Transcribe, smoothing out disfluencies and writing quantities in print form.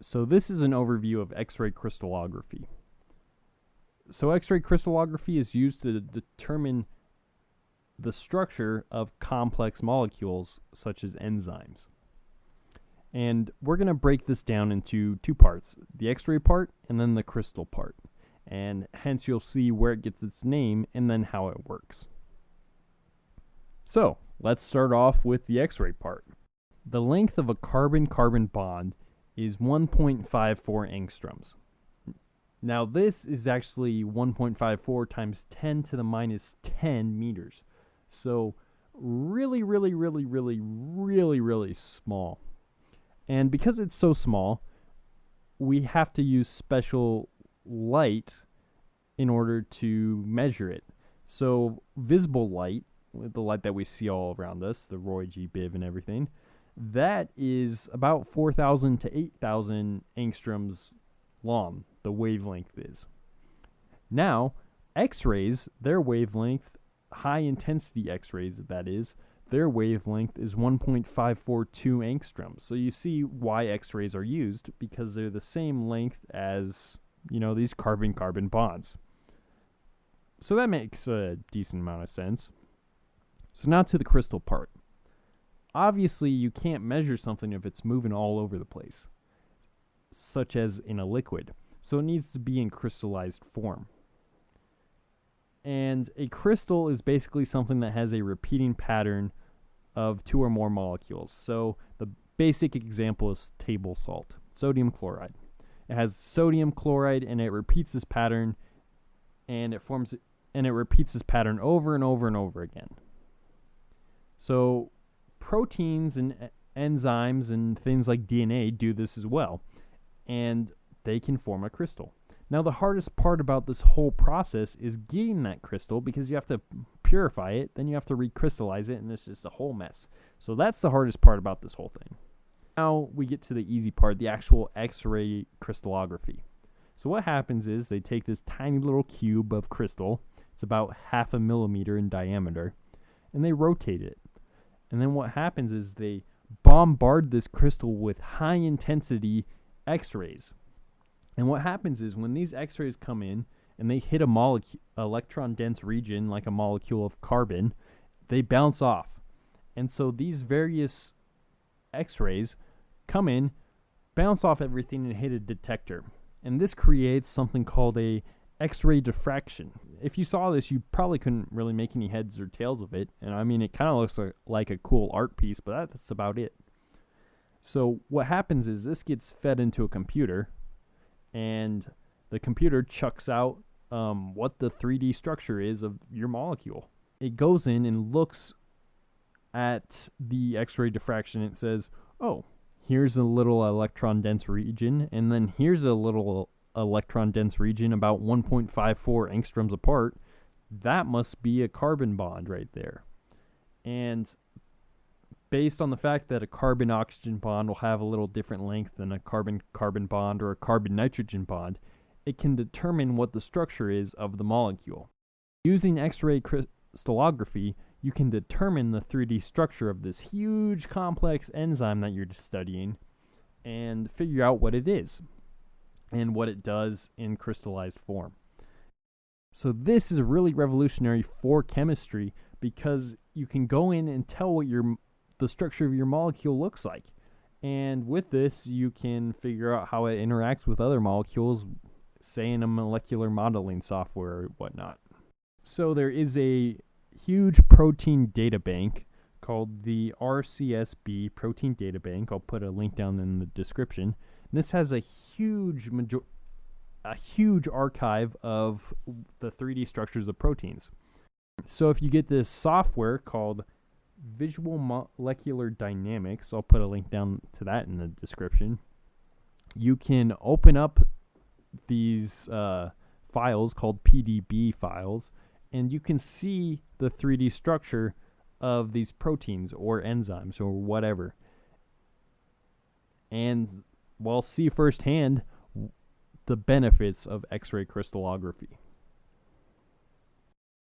So this is an overview of X-ray crystallography. So X-ray crystallography is used to determine the structure of complex molecules such as enzymes. And we're going to break this down into two parts, the X-ray part and then the crystal part. And hence you'll see where it gets its name and then how it works. So let's start off with the X-ray part. The length of a carbon-carbon bond is 1.54 angstroms. Now this is actually 1.54 times 10 to the minus 10 meters. So really small. And because it's so small, we have to use special light in order to measure it. So visible light, the light that we see all around us, the Roy G. Biv and everything, that is about 4,000 to 8,000 angstroms long, the wavelength is. Now, X-rays, their wavelength, high intensity X-rays that is, their wavelength is 1.542 angstroms. So you see why X-rays are used, because they're the same length as, these carbon-carbon bonds. So that makes a decent amount of sense. So now to the crystal part. Obviously, you can't measure something if it's moving all over the place, such as in a liquid. So it needs to be in crystallized form. And a crystal is basically something that has a repeating pattern of two or more molecules. So the basic example is table salt, sodium chloride. It has sodium chloride and it repeats this pattern and it repeats this pattern over and over and over again. So proteins and enzymes and things like DNA do this as well, and they can form a crystal. Now, the hardest part about this whole process is getting that crystal, because you have to purify it, then you have to recrystallize it, and it's just a whole mess. So that's the hardest part about this whole thing. Now we get to the easy part, the actual X-ray crystallography. So what happens is they take this tiny little cube of crystal, it's about 0.5 millimeter in diameter, and they rotate it. And then what happens is they bombard this crystal with high intensity X-rays. And what happens is when these X-rays come in and they hit a electron dense region like a molecule of carbon, they bounce off. And so these various X-rays come in, bounce off everything, and hit a detector. And this creates something called a X-ray diffraction. If you saw this, you probably couldn't really make any heads or tails of it. And I mean, it kind of looks like a cool art piece, but that's about it. So what happens is this gets fed into a computer, and the computer chucks out what the 3D structure is of your molecule. It goes in and looks at the X-ray diffraction. It says, oh, here's a little electron dense region, and then here's a little electron dense region about 1.54 angstroms apart. That must be a carbon bond right there. And based on the fact that a carbon-oxygen bond will have a little different length than a carbon-carbon bond or a carbon-nitrogen bond, it can determine what the structure is of the molecule. Using X-ray crystallography, you can determine the 3D structure of this huge complex enzyme that you're studying and figure out what it is and what it does in crystallized form. So this is really revolutionary for chemistry, because you can go in and tell what the structure of your molecule looks like. And with this, you can figure out how it interacts with other molecules, say in a molecular modeling software or whatnot. So there is a huge protein data bank called the RCSB Protein Data Bank. I'll put a link down in the description. And this has a huge archive of the 3D structures of proteins. So if you get this software called Visual Molecular Dynamics, I'll put a link down to that in the description, you can open up these files called PDB files, and you can see the 3D structure of these proteins or enzymes or whatever. And see firsthand the benefits of X-ray crystallography.